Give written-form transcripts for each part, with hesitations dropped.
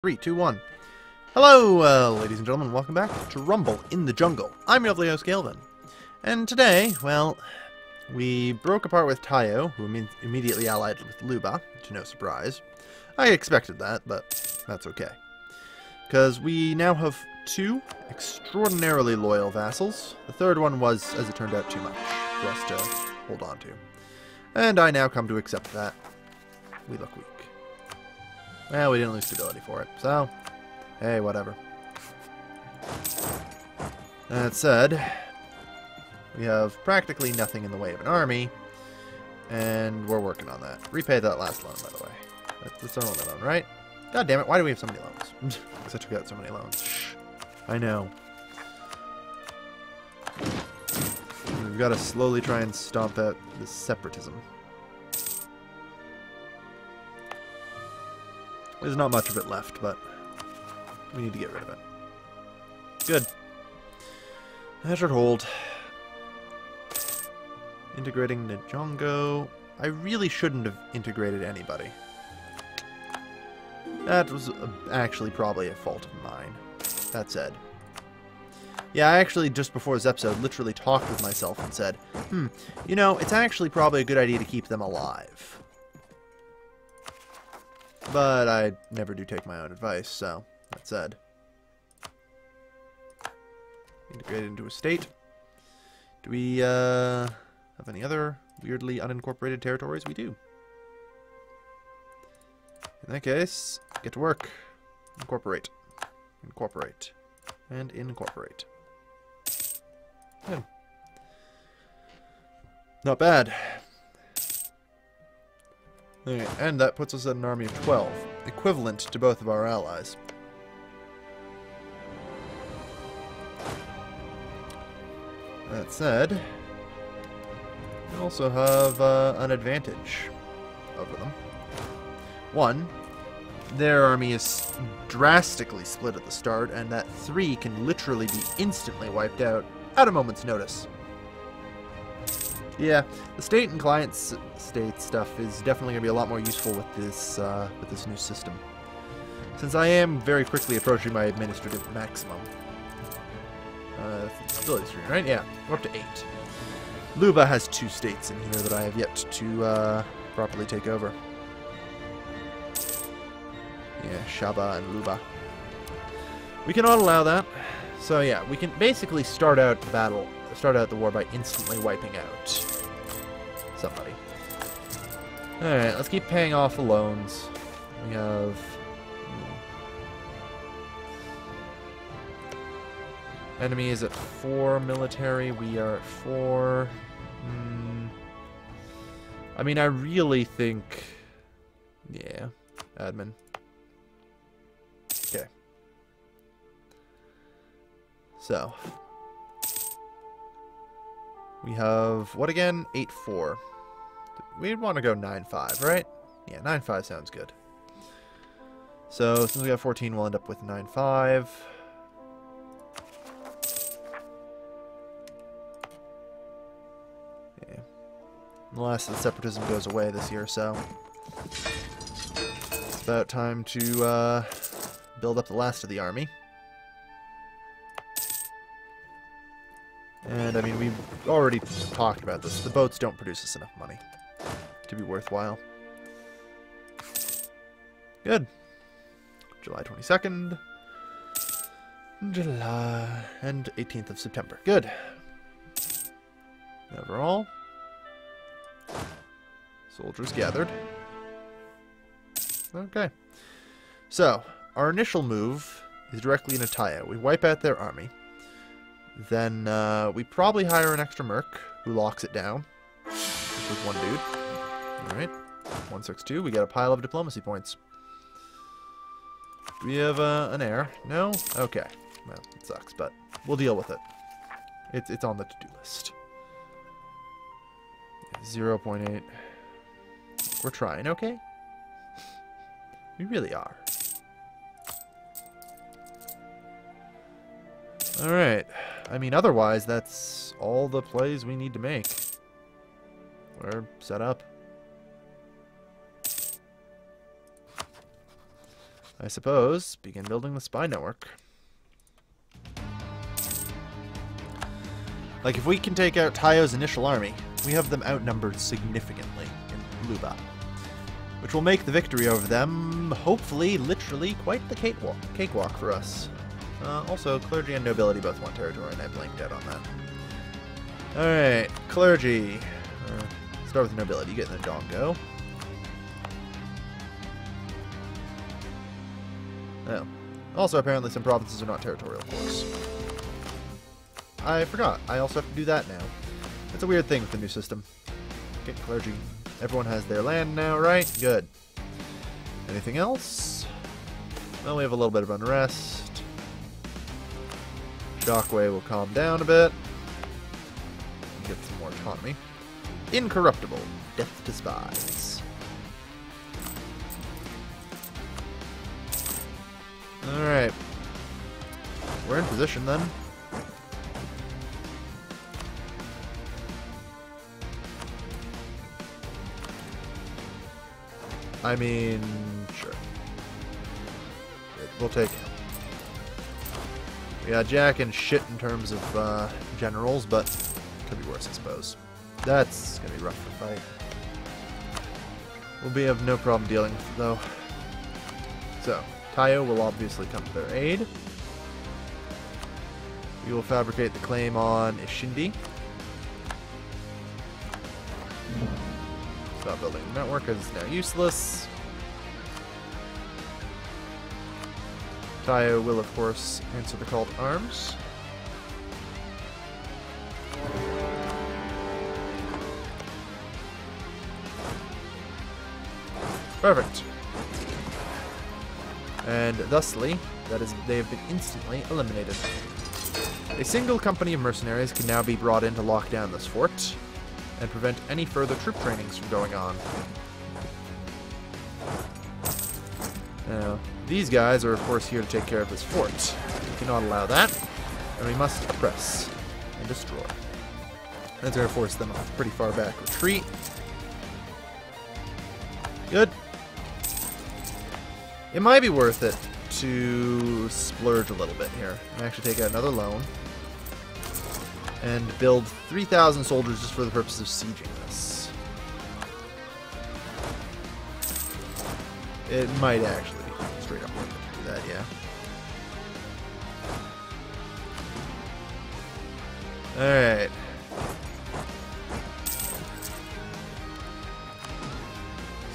3, 2, 1. Hello, ladies and gentlemen. Welcome back to Rumble in the Jungle. I'm your lovely host, Galvin. And today, well, we broke apart with Tayo, who immediately allied with Luba, to no surprise. I expected that, but that's okay. Because we now have two extraordinarily loyal vassals. The third one was, as it turned out, too much for us to hold on to. And I now come to accept that we look weak. Well, we didn't lose stability for it, so, hey, whatever. That said, we have practically nothing in the way of an army, and we're working on that. Repay that last loan, by the way. That's our only loan, right? God damn it, why do we have so many loans? Because I took out so many loans. Shh. I know. We've got to slowly try and stomp out this separatism. There's not much of it left, but we need to get rid of it. Good. That should hold. Integrating Njongo. I really shouldn't have integrated anybody. That was actually probably a fault of mine. That said. Yeah, I actually, just before this episode, literally talked with myself and said, you know, it's actually probably a good idea to keep them alive. But I never do take my own advice, so that said. Integrated into a state. Do we have any other weirdly unincorporated territories? We do. In that case, get to work. Incorporate. Incorporate. And incorporate. Good. Not bad. Okay, and that puts us at an army of 12, equivalent to both of our allies. That said, we also have an advantage over them. One, their army is drastically split at the start, and that 3 can literally be instantly wiped out at a moment's notice. Yeah, the state and client state stuff is definitely going to be a lot more useful with this new system, since I am very quickly approaching my administrative maximum. Stability screen, right? Yeah, we're up to 8. Luba has 2 states in here that I have yet to properly take over. Yeah, Shaba and Luba. We cannot allow that. So yeah, we can basically start out the war by instantly wiping out somebody. Alright, let's keep paying off the loans. We have... Enemy is at 4 military, we are at 4... I mean, I really think... Yeah, admin. Okay. So... We have, what again? 8-4. We'd want to go 9-5, right? Yeah, 9-5 sounds good. So, since we have 14, we'll end up with 9-5. Yeah. Unless the separatism goes away this year, so... It's about time to build up the last of the army. And, I mean, we've already talked about this. The boats don't produce us enough money to be worthwhile. Good. July 22nd. July and 18th of September. Good. Overall. Soldiers gathered. Okay. So, our initial move is directly into Tayo. We wipe out their army. Then we probably hire an extra merc who locks it down. This was one dude. Alright. 162. We got a pile of diplomacy points. Do we have an heir? No? Okay. Well, it sucks, but we'll deal with it. It's on the to-do list. 0.8. We're trying, okay? We really are. Alright. I mean, otherwise, that's all the plays we need to make. We're set up. I suppose, begin building the spy network. Like, if we can take out Tayo's initial army, we have them outnumbered significantly in Luba, which will make the victory over them, hopefully, literally, quite the cakewalk for us. Also, clergy and nobility both want territory, and I blanked out on that. Alright, clergy. Start with nobility, get in the Dongo. Oh. Also, apparently some provinces are not territorial, of course. I forgot. I also have to do that now. It's a weird thing with the new system. Okay, clergy. Everyone has their land now, right? Good. Anything else? Well, we have a little bit of unrest. Shockwave will calm down a bit. Get some more autonomy. Incorruptible. Death to spies. Alright. We're in position then. I mean, sure. We'll take him. We got Jack and shit in terms of generals, but could be worse, I suppose. That's gonna be rough to fight. We'll be of no problem dealing with it, though. So, Tayo will obviously come to their aid. We will fabricate the claim on Ishindi. Stop building the network because it's now useless. Tayo will, of course, answer the call to arms. Perfect. And thusly, that is, they have been instantly eliminated. A single company of mercenaries can now be brought in to lock down this fort and prevent any further troop trainings from going on. Now, these guys are of course here to take care of this fort. We cannot allow that, and we must oppress and destroy. That's going to force them off a pretty far back retreat. Good. It might be worth it to splurge a little bit here and actually take out another loan and build 3,000 soldiers just for the purpose of sieging this. It might actually be straight up worth it to do that, yeah. Alright.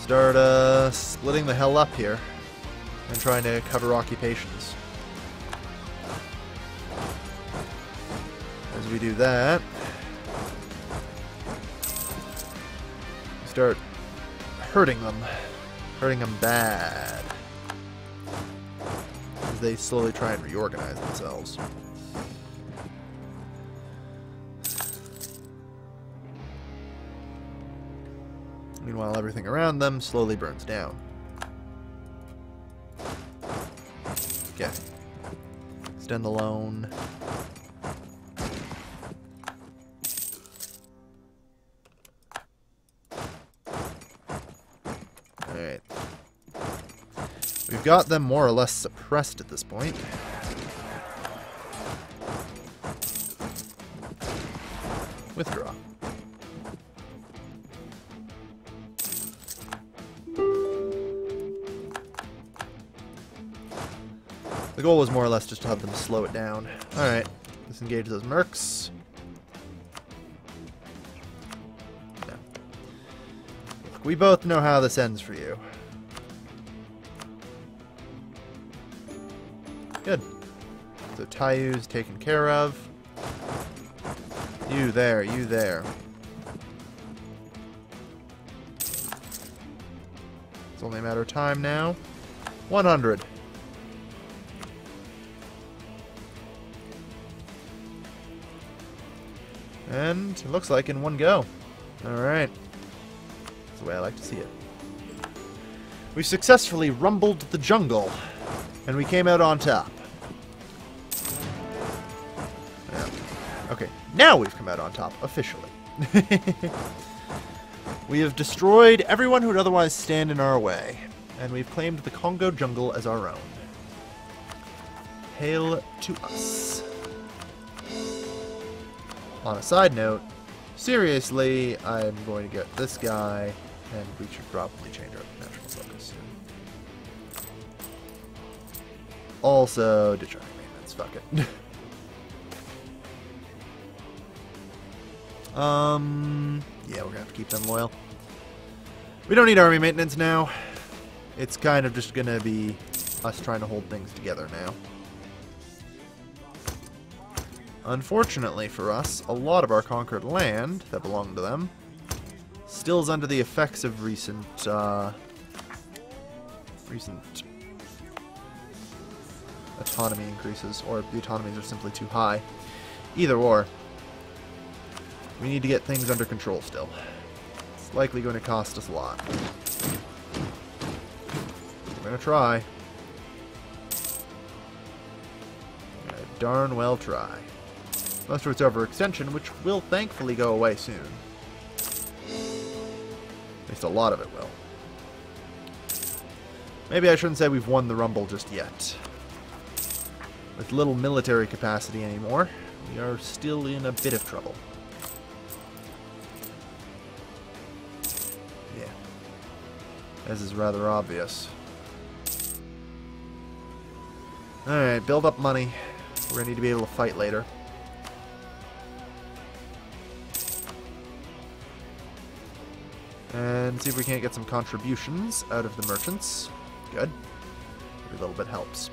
Start splitting the hell up here and trying to cover occupations. As we do that, we start hurting them bad, as they slowly try and reorganize themselves. Meanwhile, everything around them slowly burns down. Okay. Extend the loan. Alright. We've got them more or less suppressed at this point. Withdraw. The goal was more or less just to have them slow it down. Alright, disengage those mercs. No. Look, we both know how this ends for you. Good. So Tayu's taken care of. You there, you there. It's only a matter of time now. 100. And it looks like in one go. Alright. That's the way I like to see it. We've successfully rumbled the jungle, and we came out on top. Yeah. Okay, now we've come out on top, officially. We have destroyed everyone who would otherwise stand in our way. and we've claimed the Kongo jungle as our own. Hail to us. On a side note, seriously, I'm going to get this guy, and we should probably change our national focus soon. Also, ditch army maintenance, fuck it. Yeah, we're gonna have to keep them loyal. We don't need army maintenance now. It's kind of just gonna be us trying to hold things together now. Unfortunately for us, a lot of our conquered land that belonged to them still is under the effects of recent autonomy increases, or the autonomies are simply too high. Either or. We need to get things under control still. It's likely going to cost us a lot. We're going to try. We're going to darn well try. Most of its overextension, which will thankfully go away soon. At least a lot of it will. Maybe I shouldn't say we've won the Rumble just yet. With little military capacity anymore, we are still in a bit of trouble. Yeah. As is rather obvious. Alright, build up money. We're going to need to be able to fight later. And see if we can't get some contributions out of the merchants. Good. Every little bit helps.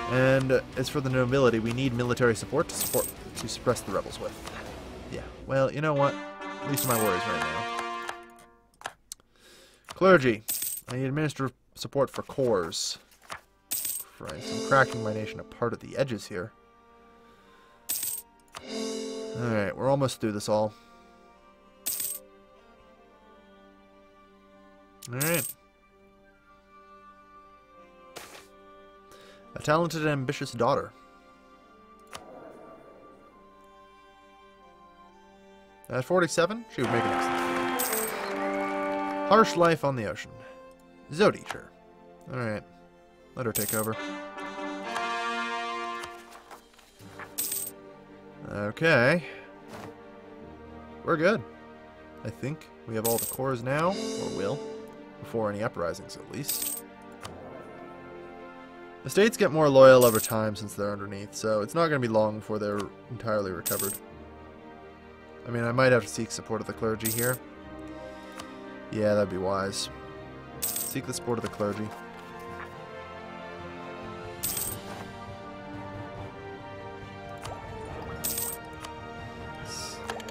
And as for the nobility, we need military support to suppress the rebels with. Yeah. Well, you know what? Least of my worries right now. Clergy. I need administrative support for cores. Christ, I'm cracking my nation apart at the edges here. Alright, we're almost through this all. Alright. A talented and ambitious daughter. At 47, she would make an excellent queen. Harsh life on the ocean. Zodieacher. Alright. Let her take over. Okay. We're good. I think we have all the cores now, or will. Before any uprisings, at least. The states get more loyal over time since they're underneath, so it's not going to be long before they're entirely recovered. I mean, I might have to seek support of the clergy here. Yeah, that'd be wise. Seek the support of the clergy.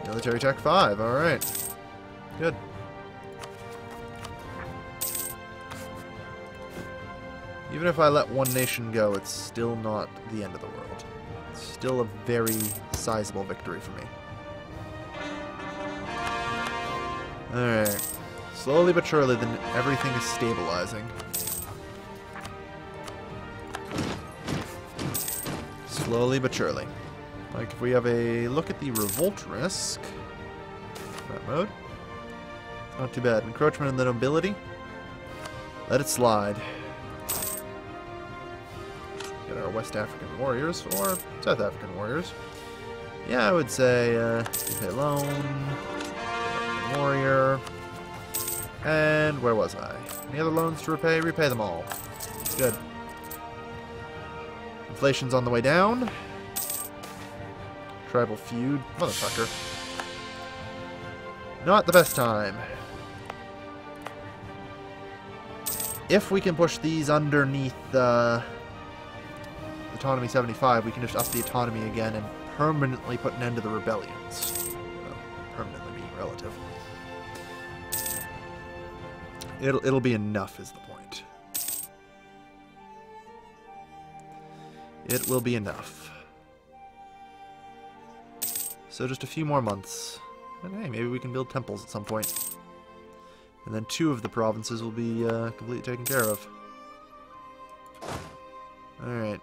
Military Tech 5, alright. Good. Even if I let one nation go, it's still not the end of the world. It's still a very sizable victory for me. Alright. Slowly but surely, then everything is stabilizing. Slowly but surely. Like, if we have a look at the revolt risk... That mode. Not too bad. Encroachment in the nobility. Let it slide. Get our West African warriors, or South African warriors. Yeah, I would say, pay loan, warrior, and where was I? Any other loans to repay? Repay them all. Good. Inflation's on the way down. Tribal feud. Motherfucker. Not the best time. If we can push these underneath autonomy 75, we can just up the autonomy again and permanently put an end to the rebellions. Well, permanently being relative. It'll be enough is the point. It will be enough. So just a few more months. And hey, maybe we can build temples at some point. And then 2 of the provinces will be completely taken care of. Alright.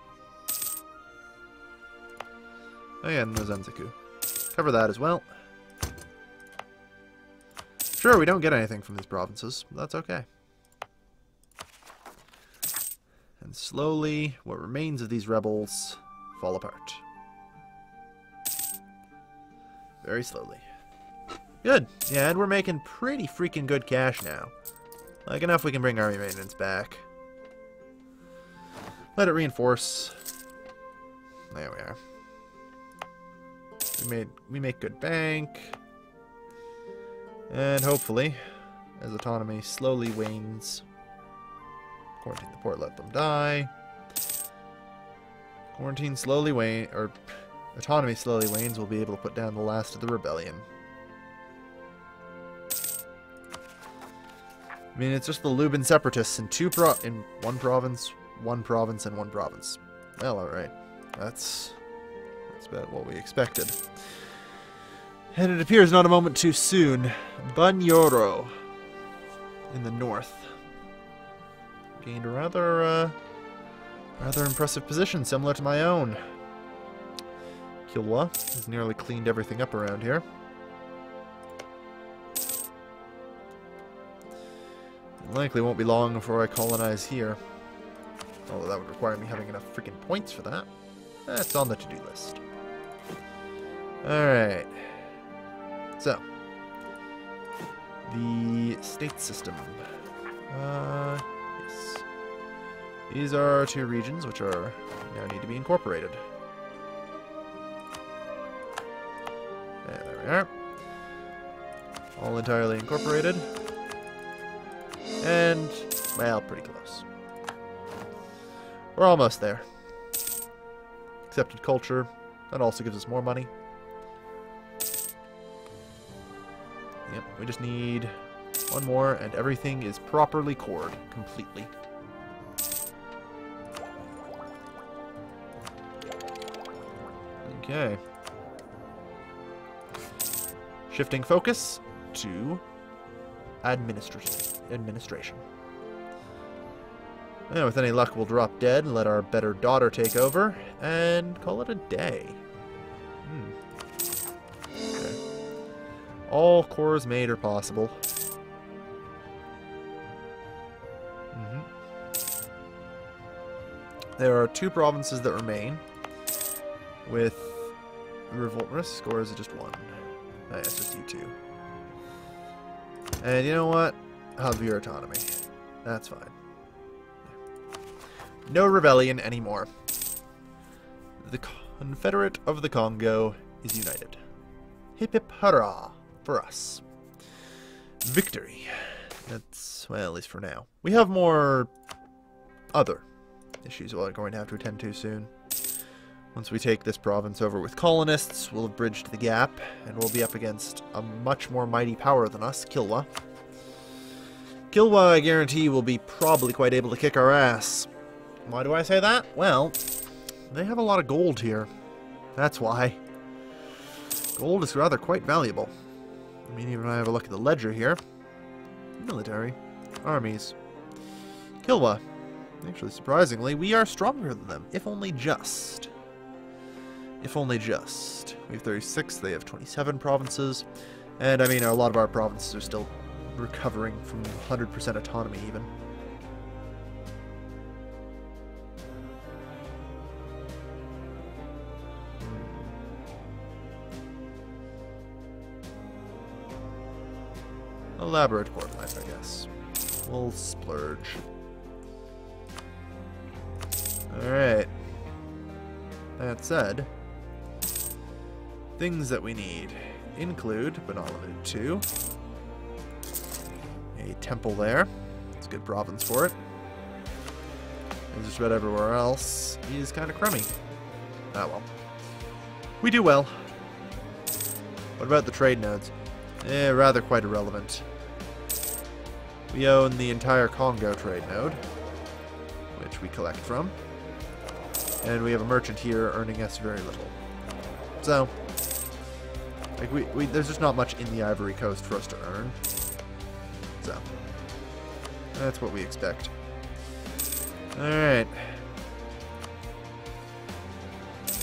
Oh yeah, and the Zenzaku. Cover that as well. Sure, we don't get anything from these provinces, but that's okay. And slowly, what remains of these rebels fall apart. Very slowly. Good. Yeah, and we're making pretty freaking good cash now. Like, enough we can bring army maintenance back. Let it reinforce. There we are. We make good bank. And hopefully, as autonomy slowly wanes, quarantine the port, let them die. Quarantine slowly wane, or autonomy slowly wanes, we'll be able to put down the last of the rebellion. I mean, it's just the Luban separatists in one province, and one province. Well, alright. That's about what we expected. And it appears not a moment too soon. Bunyoro in the north. Gained a rather impressive position, similar to my own. Kilwa has nearly cleaned everything up around here. Likely won't be long before I colonize here. Although that would require me having enough freaking points for that. That's on the to-do list. Alright. So. The state system. Yes. These are 2 regions which are now need to be incorporated. There we are. All entirely incorporated. And, well, pretty close. We're almost there. Accepted culture. That also gives us more money. Yep, we just need one more, and everything is properly cored completely. Okay. Shifting focus to administration. And with any luck, we'll drop dead and let our better daughter take over, and call it a day. Okay. All cores made are possible. There are 2 provinces that remain, with revolt risk, or is it just 1? Oh, yeah, it's just you 2. And you know what? I'll have your autonomy. That's fine. No rebellion anymore. The Confederate of the Congo is united. Hip hip hurrah for us. Victory. That's, well, at least for now. We have more other issues we're going to have to attend to soon. Once we take this province over with colonists, we'll have bridged the gap, and we'll be up against a much more mighty power than us, Kilwa. Kilwa, I guarantee, will be probably quite able to kick our ass. Why do I say that? Well, they have a lot of gold here. That's why. Gold is rather quite valuable. I mean, even if I have a look at the ledger here. Military. Armies. Kilwa. Actually, surprisingly, we are stronger than them, if only just. If only just. We have 36, they have 27 provinces. And, I mean, a lot of our provinces are still recovering from 100% autonomy, even. Elaborate port life, I guess. We'll splurge. Alright. That said, things that we need include, but not limited to, a temple there. It's a good province for it. And just about everywhere else is kind of crummy. Ah well. We do well. What about the trade nodes? Rather quite irrelevant. We own the entire Kongo trade node, which we collect from. And we have a merchant here earning us very little. So, like there's just not much in the Ivory Coast for us to earn. So, that's what we expect. Alright.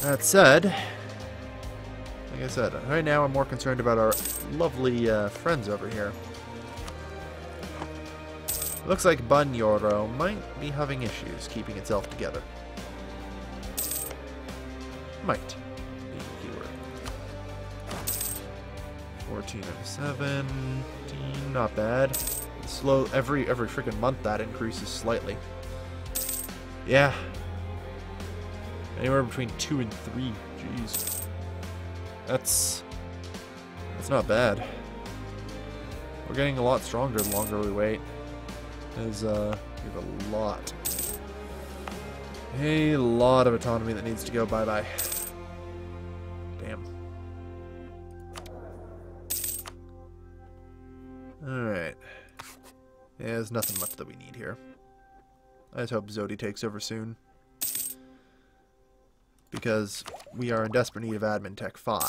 That said, like I said, right now I'm more concerned about our lovely friends over here. Looks like Bunyoro might be having issues keeping itself together. Might be the keyword. 14 of 17, not bad. Slow, every freaking month that increases slightly. Yeah. Anywhere between 2 and 3. Jeez. That's not bad. We're getting a lot stronger the longer we wait. There's we have a lot of autonomy that needs to go bye-bye. Damn. Alright. Yeah, there's nothing much that we need here. I just hope Zodi takes over soon. Because we are in desperate need of admin tech 5.